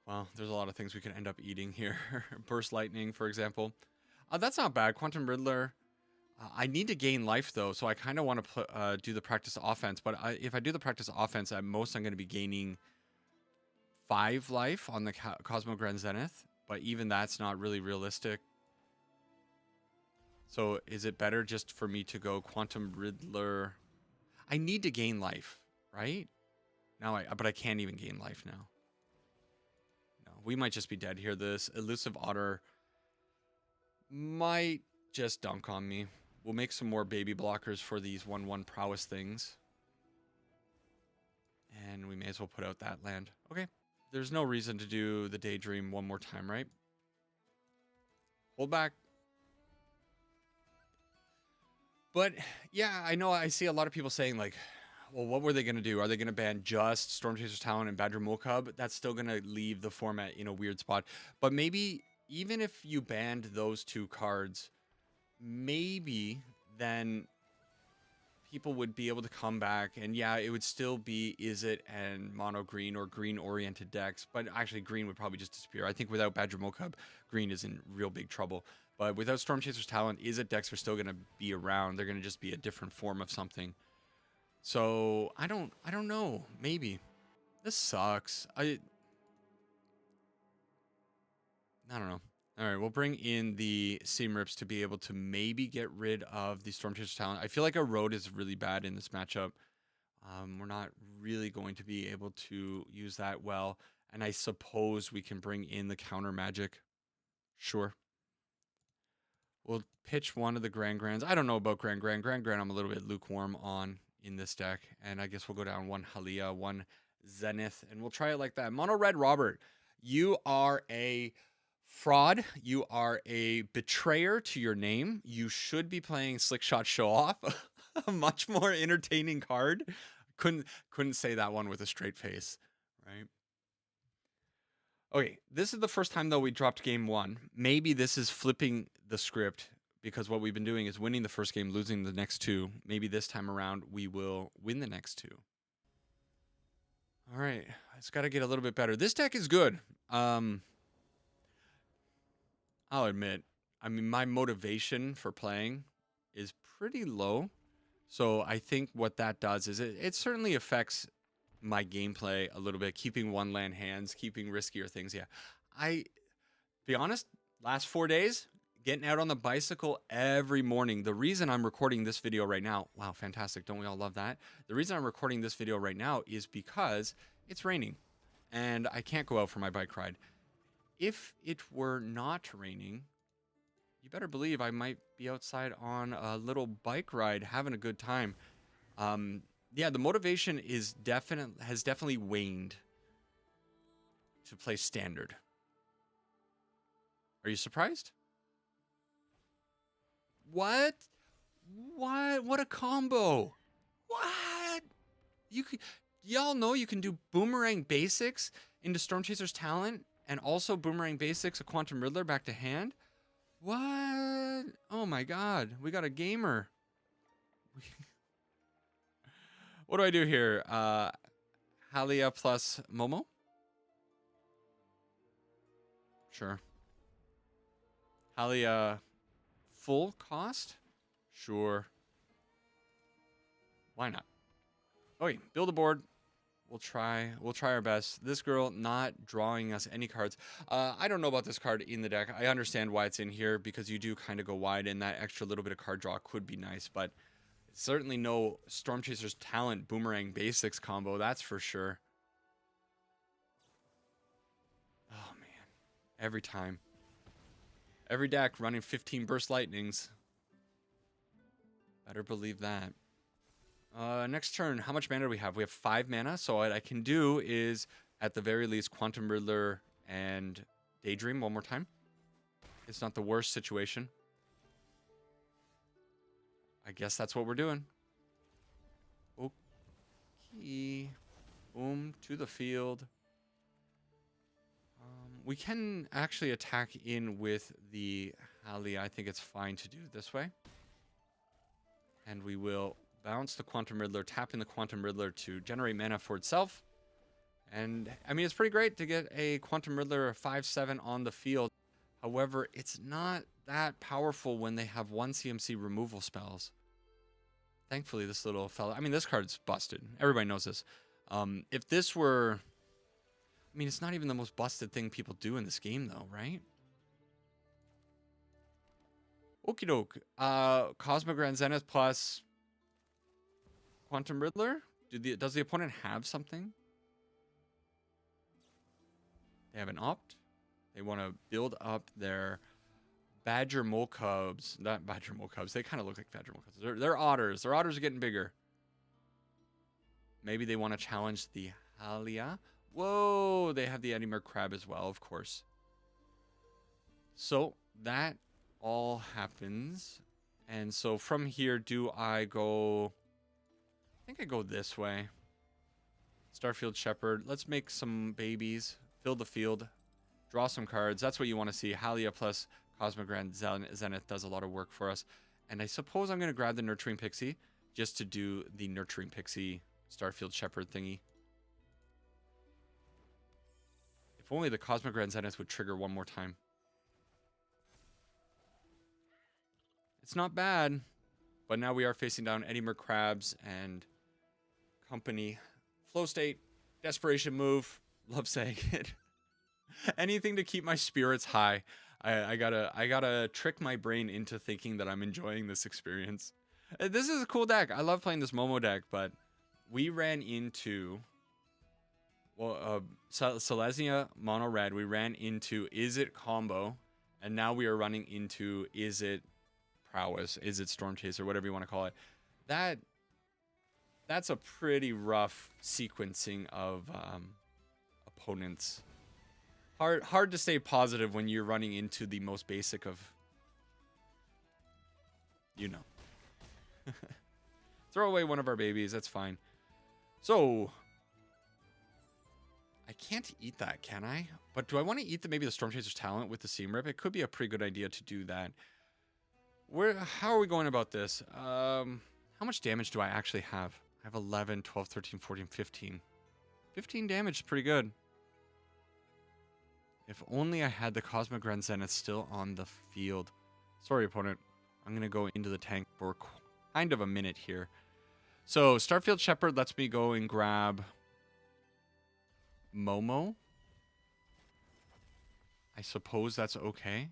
Well, there's a lot of things we can end up eating here. Burst Lightning, for example. That's not bad. Quantum Riddler. I need to gain life, though, so I kind of want to do the practice offense. But if I do the practice offense, at most I'm going to be gaining 5 life on the Cosmo Grand Zenith. But even that's not really realistic. So is it better just for me to go Quantum Riddler? I need to gain life, right? But I can't even gain life now. We might just be dead here. This Elusive Otter might just dunk on me. We'll make some more baby blockers for these 1/1 prowess things. And we may as well put out that land. Okay. There's no reason to do the Daydream one more time, right? Hold back. But yeah, I know I see a lot of people saying like, well, what were they going to do? Are they going to ban just Stormchaser's Talon and Badger Molcub? That's still going to leave the format in a weird spot. But maybe even if you banned those 2 cards, maybe then people would be able to come back. And yeah, it would still be Izzet and mono green or green-oriented decks. But actually, green would probably just disappear. I think without Badger Molcub, green is in real big trouble. But without Stormchaser's Talon, Izzet decks are still going to be around. They're going to just be a different form of something. So I don't know. Maybe this sucks. I don't know. All right, we'll bring in the Seam Rips to be able to maybe get rid of the Stormchaser's Talent. I feel like Erode is really bad in this matchup. We're not really going to be able to use that well. And I suppose we can bring in the counter magic. Sure. We'll pitch one of the Grands. I don't know about Grand. I'm a little bit lukewarm on in this deck, and I guess we'll go down 1 Halia, 1 Zenith, and we'll try it like that. Mono Red Robert, you are a fraud. You are a betrayer to your name. You should be playing Slick Shot Show Off, a much more entertaining card. Couldn't say that one with a straight face, right? Okay, this is the first time though we dropped game 1. Maybe this is flipping the script, because what we've been doing is winning the first game, losing the next 2. Maybe this time around we will win the next 2. All right, it's got to get a little bit better. This deck is good. I'll admit, I mean, my motivation for playing is pretty low. So I think what that does is it certainly affects my gameplay a little bit, keeping 1 land hands, keeping riskier things. Yeah, be honest, last 4 days, getting out on the bicycle every morning. The reason I'm recording this video right now, wow, fantastic. Don't we all love that? The reason I'm recording this video right now is because it's raining and I can't go out for my bike ride. If it were not raining, you better believe I might be outside on a little bike ride, having a good time. Yeah, the motivation has definitely waned to play Standard. Are you surprised? What? What a combo! What? Y'all know you can do Boomerang Basics into Stormchaser's Talent, and also Boomerang Basics a Quantum Riddler back to hand. What? Oh my God, we got a gamer. What do I do here? Halia plus Momo? Sure. Halia, full cost? Sure. Why not? Okay, build a board. We'll try our best. This girl not drawing us any cards. I don't know about this card in the deck. I understand why it's in here because you do kind of go wide and that extra little bit of card draw could be nice, but it's certainly no Storm Chaser's Talent Boomerang Basics combo, that's for sure. Oh man, every time. Every deck running 15 Burst Lightnings. Better believe that. Next turn, how much mana do we have? We have 5 mana, so what I can do is, at the very least, Quantum Riddler and Daydream one more time. It's not the worst situation. I guess that's what we're doing. Okay. Boom, to the field. We can actually attack in with the Halia. I think it's fine to do it this way. And we will bounce the Quantum Riddler, tap in the Quantum Riddler to generate mana for itself. And, I mean, it's pretty great to get a Quantum Riddler 5/7 on the field. However, it's not that powerful when they have 1 CMC removal spells. Thankfully, this little fella... I mean, this card's busted. Everybody knows this. If this were... I mean, it's not even the most busted thing people do in this game, though, right? Okie doke. Cosmic Grand Zenith plus... Quantum Riddler? Does the opponent have something? They have an opt. They want to build up their Badger Mole Cubs. Not Badger Mole Cubs. They kind of look like Badger Mole Cubs. They're otters. Their otters are getting bigger. Maybe they want to challenge the Halia. Whoa! They have the Eddymer Crab as well, of course. So that all happens. And so from here, do I go... I think I go this way. Starfield Shepherd. Let's make some babies. Fill the field. Draw some cards. That's what you want to see. Halia plus Cosmic Grand Zenith does a lot of work for us. And I suppose I'm going to grab the Nurturing Pixie just to do the Nurturing Pixie Starfield Shepherd thingy. If only the Cosmic Grand Zenith would trigger one more time. It's not bad. But now we are facing down Eddymer Crabs and company. Flow state, desperation move. Love saying it. Anything to keep my spirits high. I gotta trick my brain into thinking that I'm enjoying this experience. This is a cool deck. I love playing this Momo deck, but we ran into Selesnya Mono Red. We ran into Is It Combo, and now we are running into Is It Prowess, Is It Storm Chaser, whatever you want to call it. That's a pretty rough sequencing of opponents. Hard to stay positive when you're running into the most basic of, you know. Throw away one of our babies, that's fine. So I can't eat that, can I? But do I want to eat maybe the Storm Chaser's Talent with the Seam Rip? It could be a pretty good idea to do that. How are we going about this? How much damage do I actually have? I have 11, 12, 13, 14, 15. 15 damage is pretty good. If only I had the Cosmic Grand Zenith still on the field. Sorry, opponent. I'm going to go into the tank for kind of a minute here. So, Starfield Shepherd lets me go and grab Momo. I suppose that's okay.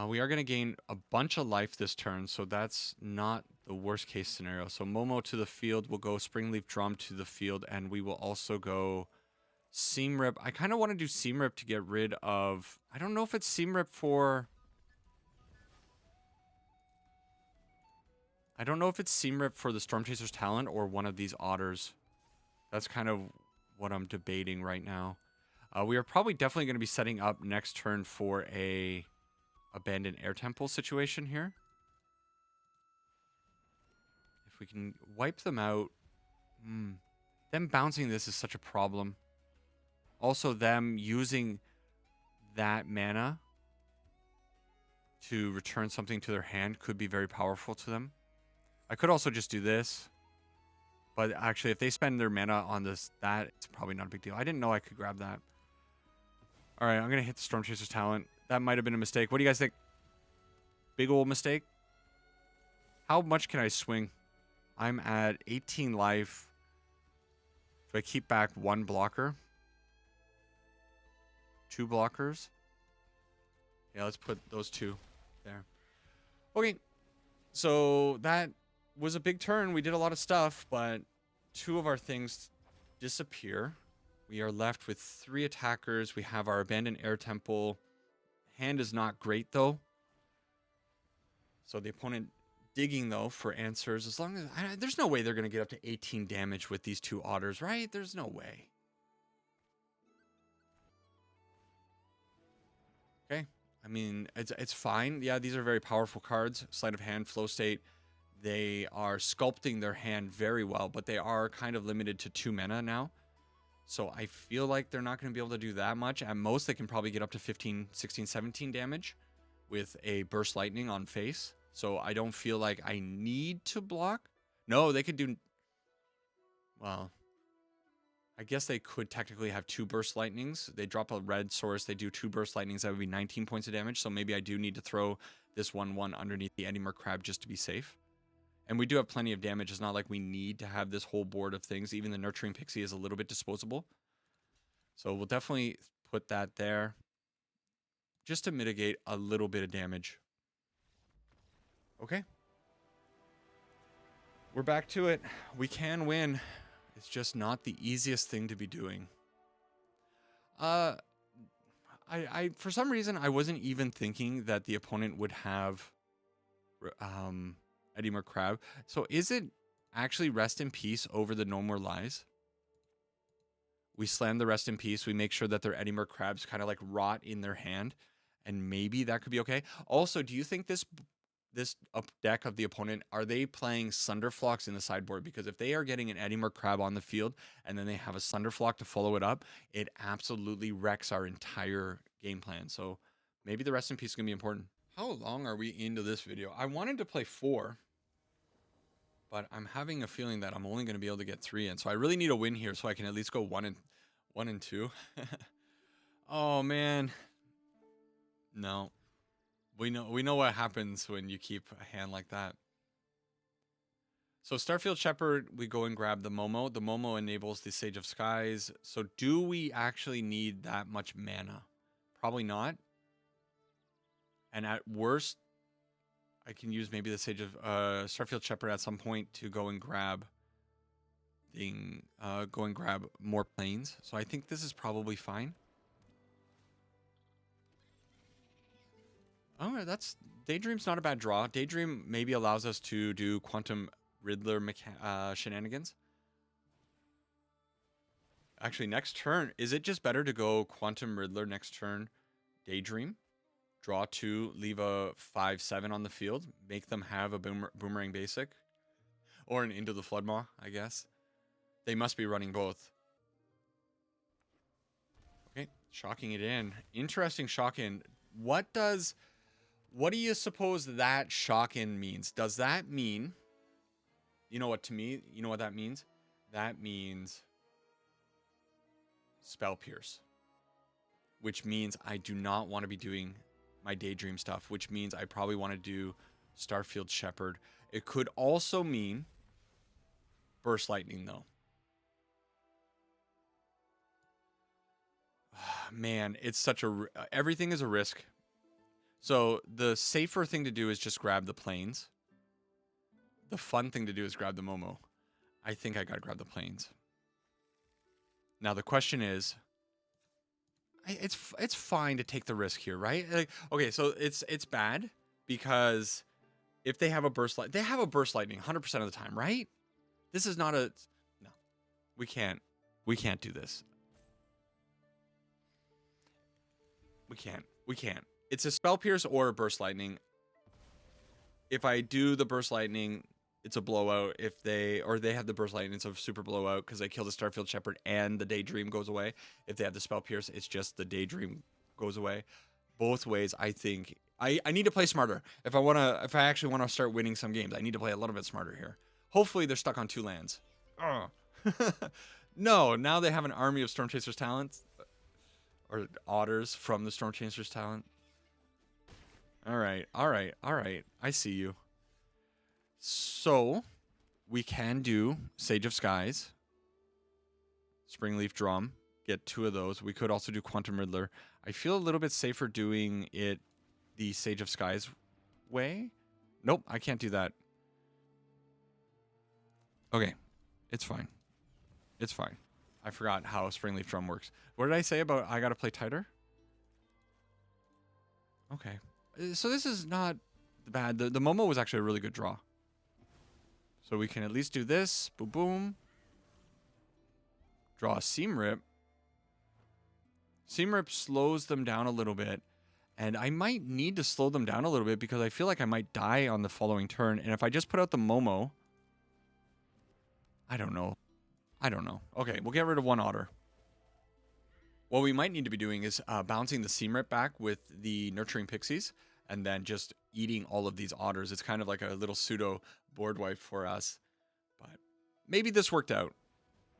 We are going to gain a bunch of life this turn, so that's not the worst case scenario. So Momo to the field, we'll go Springleaf Drum to the field, and we will also go Seam Rip. I kind of want to do Seam Rip to get rid of... I don't know if it's Seam Rip for... I don't know if it's Seam Rip for the Storm Chaser's Talent or one of these otters. That's kind of what I'm debating right now. We are probably definitely going to be setting up next turn for a Abandoned Air Temple situation here. If we can wipe them out. Them bouncing this is such a problem. Also, them using that mana to return something to their hand could be very powerful to them. I could also just do this. But actually, if they spend their mana on this, it's probably not a big deal. I didn't know I could grab that. All right, I'm going to hit the Storm Chaser's talent. That might have been a mistake. What do you guys think? Big old mistake? How much can I swing? I'm at 18 life. Do I keep back 1 blocker? 2 blockers? Yeah, let's put those 2 there. Okay, so that was a big turn. We did a lot of stuff, but 2 of our things disappear. We are left with 3 attackers. We have our Abandoned Air Temple. Hand is not great, though. So the opponent digging, though, for answers. As long as... there's no way they're going to get up to 18 damage with these 2 otters, right? There's no way. Okay. I mean, it's fine. Yeah, these are very powerful cards. Sleight of Hand, Flow State. They are sculpting their hand very well, but they are kind of limited to 2 mana now. So I feel like they're not going to be able to do that much. At most, they can probably get up to 15, 16, 17 damage with a Burst Lightning on face. So I don't feel like I need to block. No, they could do... Well, I guess they could technically have 2 Burst Lightnings. They drop a red source. They do 2 Burst Lightnings. That would be 19 points of damage. So maybe I do need to throw this 1/1 underneath the Eddie Crab just to be safe. And we do have plenty of damage. It's not like we need to have this whole board of things. Even the Nurturing Pixie is a little bit disposable. So we'll definitely put that there just to mitigate a little bit of damage. Okay. We're back to it. We can win. It's just not the easiest thing to be doing. I for some reason, I wasn't even thinking that the opponent would have... Eddie Crab. So is it actually Rest in Peace over the No More Lies? We slam the Rest in Peace. We make sure that their Eddie Crabs kind of like rot in their hand. And maybe that could be okay. Also, do you think this deck of the opponent, are they playing Sunderflocks in the sideboard? Because if they are getting an Eddie Crab on the field and then they have a Sunderflock to follow it up, it absolutely wrecks our entire game plan. So maybe the Rest in Peace is going to be important. How long are we into this video? I wanted to play 4, but I'm having a feeling that I'm only going to be able to get 3 in. So I really need a win here so I can at least go 1 and 2. Oh man. No. We know what happens when you keep a hand like that. So Starfield Shepherd, we go and grab the Momo. The Momo enables the Sage of Skies. So do we actually need that much mana? Probably not. And at worst, I can use maybe the Sage of Starfield Shepherd at some point to go and grab more planes. So I think this is probably fine. Oh, that's Daydream's not a bad draw. Daydream maybe allows us to do Quantum Riddler shenanigans. Actually, next turn, is it just better to go Quantum Riddler next turn, Daydream? Draw 2, leave a 5/7 on the field, make them have a Boomerang Basic, or an Into the Floodmaw, I guess. They must be running both. Okay, shocking it in. Interesting shock in. What do you suppose that shock in means? Does that mean, you know what that means? That means Spell Pierce, which means I do not want to be doing my Daydream stuff, which means I probably want to do Starfield Shepherd. It could also mean Burst Lightning, though. Man, it's such a... everything is a risk. So the safer thing to do is just grab the planes. The fun thing to do is grab the Momo. I think I gotta grab the planes. Now the question is... It's fine to take the risk here, right? Like, okay, so it's bad because if they have a burst light, they have a burst lightning 100% of the time, right? This is not a... No, we can't do this. We can't. It's a Spell Pierce or a Burst Lightning. If I do the Burst Lightning, it's a blowout. If they have the Burst Lightning, it's a super blowout because they kill the Starfield Shepherd and the Daydream goes away. If they have the Spell Pierce, it's just the Daydream goes away. Both ways, I think I need to play smarter. If I actually want to start winning some games, I need to play a little bit smarter here. Hopefully they're stuck on 2 lands. No, now they have an army of Storm Chasers talents. Or otters from the Storm Chasers talent. Alright, alright, alright. I see you. So, we can do Sage of Skies. Springleaf Drum. Get 2 of those. We could also do Quantum Riddler. I feel a little bit safer doing it the Sage of Skies way. Nope, I can't do that. Okay, it's fine. It's fine. I forgot how Springleaf Drum works. What did I say about I gotta play tighter? Okay. So this is not bad. The Momo was actually a really good draw. So we can at least do this. Boom, boom. Draw a Seam Rip. Seam Rip slows them down a little bit. And I might need to slow them down a little bit because I feel like I might die on the following turn. And if I just put out the Momo... I don't know. I don't know. Okay, we'll get rid of 1 otter. What we might need to be doing is bouncing the Seam Rip back with the Nurturing Pixies. And then just eating all of these otters. It's kind of like a little pseudo board wipe for us. But maybe this worked out.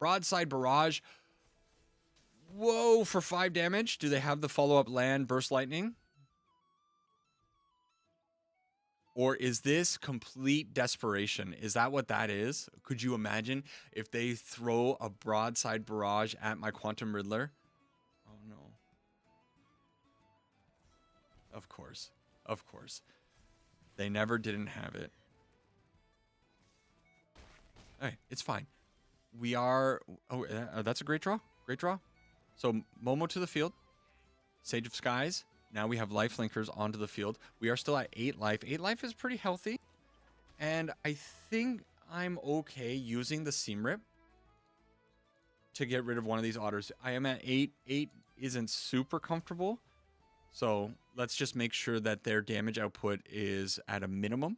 Broadside Barrage. Whoa, for 5 damage. Do they have the follow-up land Burst Lightning? Or is this complete desperation? Is that what that is? Could you imagine if they throw a Broadside Barrage at my Quantum Riddler? Oh, no. Of course. Of course. They never didn't have it. Hey, it's fine. We are... Oh, that's a great draw. Great draw. So, Momo to the field. Sage of Skies. Now we have life linkers onto the field. We are still at 8 life. 8 life is pretty healthy. And I think I'm okay using the Seam Rip to get rid of one of these otters. I am at 8. 8 isn't super comfortable. So let's just make sure that their damage output is at a minimum.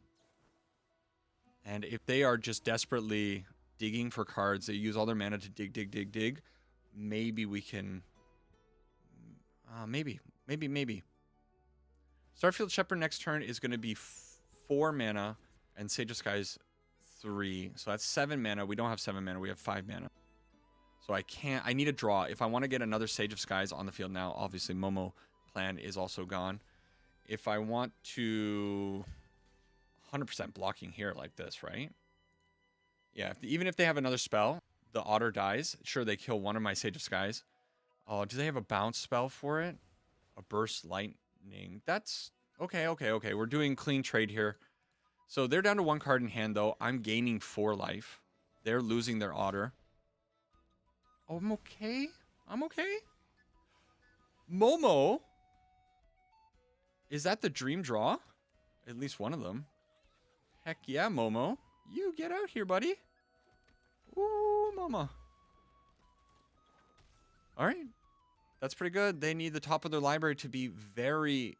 And if they are just desperately digging for cards, they use all their mana to dig, dig, dig, dig. Maybe we can... Maybe. Starfield Shepherd next turn is going to be 4 mana and Sage of Skies 3. So that's 7 mana. We don't have 7 mana. We have 5 mana. So I need a draw. If I want to get another Sage of Skies on the field now, obviously Momo plan is also gone. If I want to 100% blocking here like this, right? Yeah, even if they have another spell, the otter dies. Sure, they kill one of my Sage of Skies. Oh, do they have a bounce spell for it? A burst lightning. That's okay. We're doing clean trade here. So they're down to 1 card in hand, though. I'm gaining 4 life. They're losing their otter. Oh, I'm okay. Momo. Is that the dream draw? At least one of them. Heck yeah, Momo. You get out here, buddy. Ooh, Mama. All right. That's pretty good. They need the top of their library to be very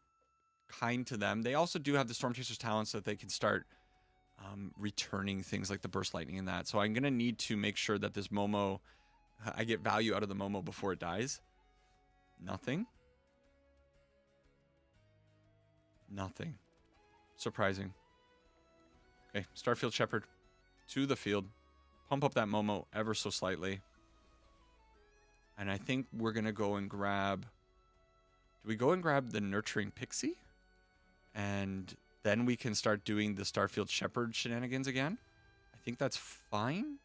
kind to them. They also do have the Storm Chasers talent so that they can start returning things like the Burst Lightning and that. So I'm going to need to make sure that this Momo, I get value out of the Momo before it dies. Nothing. Surprising. Okay, Starfield Shepherd to the field. Pump up that Momo ever so slightly. And I think we're going to go and grab... Do we go and grab the Nurturing Pixie? And then we can start doing the Starfield Shepherd shenanigans again? I think that's fine.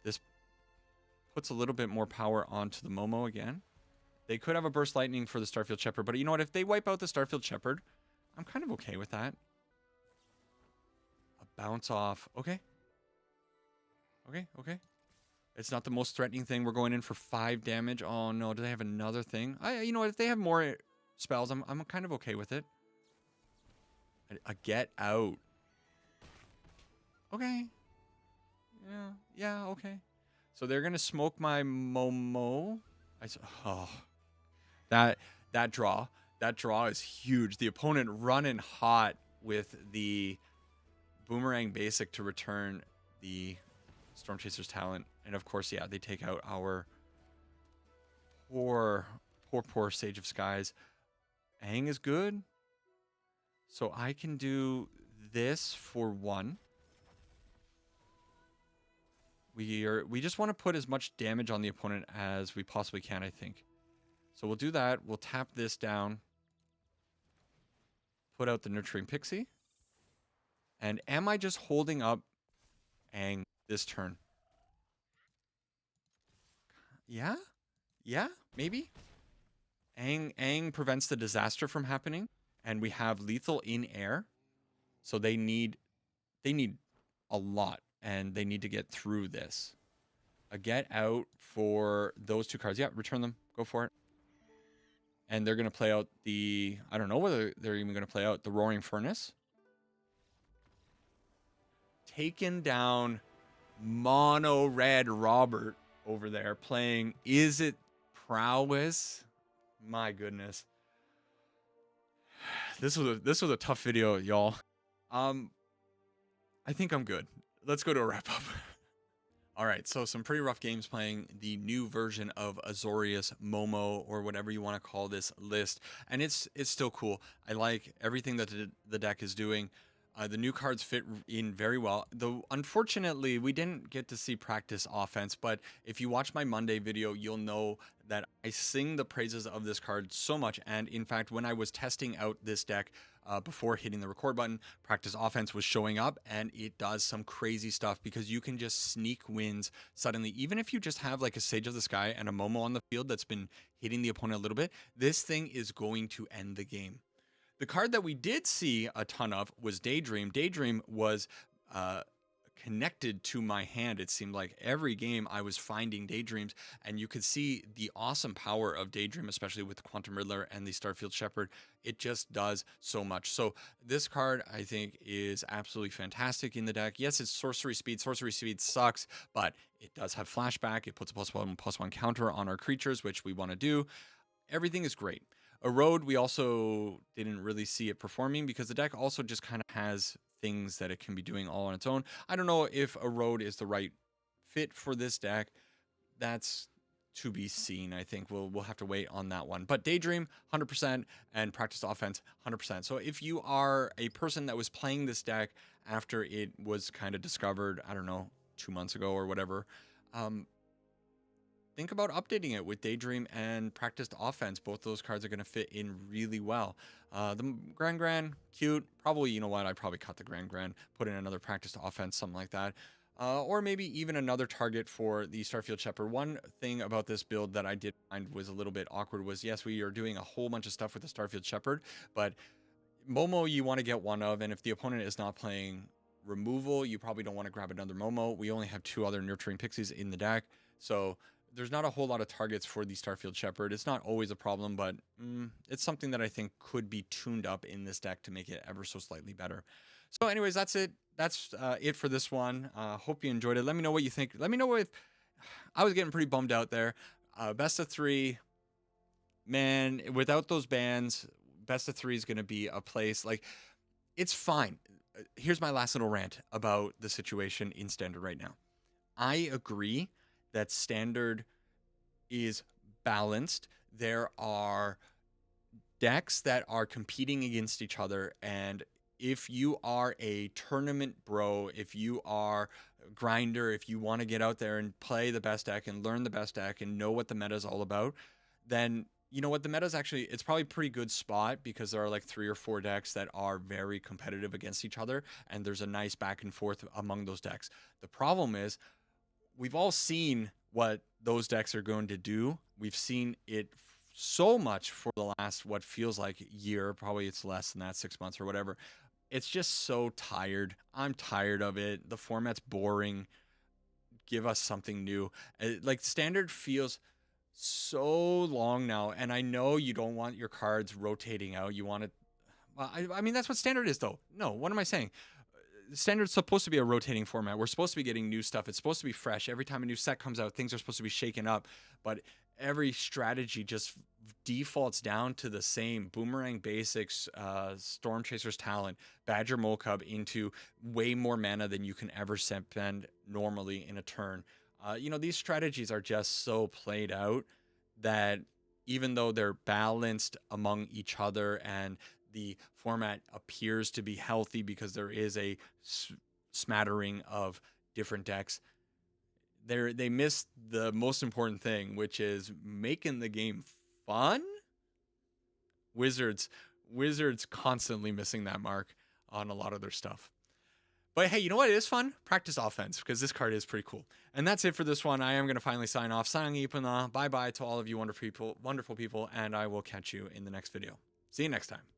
This puts a little bit more power onto the Momo again. They could have a Burst Lightning for the Starfield Shepherd, but you know what? If they wipe out the Starfield Shepherd, I'm kind of okay with that. A bounce off. Okay. It's not the most threatening thing. We're going in for 5 damage. Oh, no. Do they have another thing? You know what? If they have more spells, I'm kind of okay with it. A get out. Okay. Yeah, okay. So they're going to smoke my Momo. That draw. That draw is huge. The opponent running hot with the Boomerang Basic to return the Storm Chasers talent. And of course, yeah, they take out our poor Sage of Skies. Aang is good. So I can do this for 1. We just want to put as much damage on the opponent as we possibly can, I think. So we'll do that. We'll tap this down. Put out the Nurturing Pixie. And am I just holding up Aang this turn? Yeah? Yeah? Maybe? Aang prevents the disaster from happening. And we have lethal in air. So they need a lot. And they need to get through this. A get out for those two cards. Yeah, return them. Go for it. And they're going to play out the... I don't know whether they're even going to play out the Roaring Furnace. Taken down Mono Red Robert over there playing Is It Prowess? My goodness. This was a tough video, y'all. I think I'm good. Let's go to a wrap up. All right, so some pretty rough games playing the new version of Azorius Momo, or whatever you want to call this list, and it's still cool. I like everything that the deck is doing. The new cards fit in very well. Though unfortunately, we didn't get to see practice offense, but if you watch my Monday video, you'll know that I sing the praises of this card so much. And in fact, when I was testing out this deck before hitting the record button, practice offense was showing up, and it does some crazy stuff because you can just sneak wins suddenly. Even if you just have like a Sage of the Sky and a Momo on the field that's been hitting the opponent a little bit, this thing is going to end the game. The card that we did see a ton of was Daydream. Daydream was connected to my hand. It seemed like every game I was finding Daydreams, and you could see the awesome power of Daydream, especially with the Quantum Riddler and the Starfield Shepherd. It just does so much. So this card, I think, is absolutely fantastic in the deck. Yes, it's sorcery speed. Sorcery speed sucks, but it does have flashback. It puts a +1/+1 counter on our creatures, which we want to do. Everything is great. Erode, we also didn't really see it performing because the deck also just kind of has things that it can be doing all on its own. I don't know if Erode is the right fit for this deck. That's to be seen. I think we'll have to wait on that one. But Daydream, 100%, and Practiced Offense, 100%. So if you are a person that was playing this deck after it was kind of discovered, I don't know, 2 months ago or whatever, think about updating it with Daydream and Practiced Offense. Both those cards are going to fit in really well. The Grand, cute. Probably, you know what, I'd probably cut the Grand, put in another Practiced Offense, something like that. Or maybe even another target for the Starfield Shepherd. One thing about this build that I did find was a little bit awkward was, yes, we are doing a whole bunch of stuff with the Starfield Shepherd, but Momo you want to get one of, and if the opponent is not playing removal, you probably don't want to grab another Momo. We only have 2 other Nurturing Pixies in the deck, so there's not a whole lot of targets for the Starfield Shepherd. It's not always a problem, but it's something that I think could be tuned up in this deck to make it ever so slightly better. So anyways, that's it. That's it for this one. Hope you enjoyed it. Let me know what you think. Let me know if... I was getting pretty bummed out there. Best of 3. Man, without those bans, best of 3 is going to be a place... Like, it's fine. Here's my last little rant about the situation in Standard right now. I agree that Standard is balanced. There are decks that are competing against each other, and if you are a tournament bro, if you are a grinder, if you want to get out there and play the best deck and learn the best deck and know what the meta is all about, then you know what, the meta is actually, it's probably a pretty good spot because there are like 3 or 4 decks that are very competitive against each other, and there's a nice back and forth among those decks. The problem is, we've all seen what those decks are going to do. We've seen it so much for the last, what feels like year. Probably it's less than that, 6 months or whatever. It's just so tired. I'm tired of it. The format's boring. Give us something new. Like, Standard feels so long now. And I know you don't want your cards rotating out. You want it. Well, I mean, that's what Standard is, though. No, what am I saying? Standard's supposed to be a rotating format. We're supposed to be getting new stuff. It's supposed to be fresh. Every time a new set comes out, things are supposed to be shaken up. But every strategy just defaults down to the same Boomerang Basics, Storm Chaser's Talent, Badger Molcub into way more mana than you can ever spend normally in a turn. You know, these strategies are just so played out that even though they're balanced among each other and the format appears to be healthy because there is a smattering of different decks, they missed the most important thing, which is making the game fun. Wizards constantly missing that mark on a lot of their stuff. But hey, you know what? It is fun. Practice offense, because this card is pretty cool. And that's it for this one. I am going to finally sign off. Bye bye to all of you wonderful people, and I will catch you in the next video. See you next time.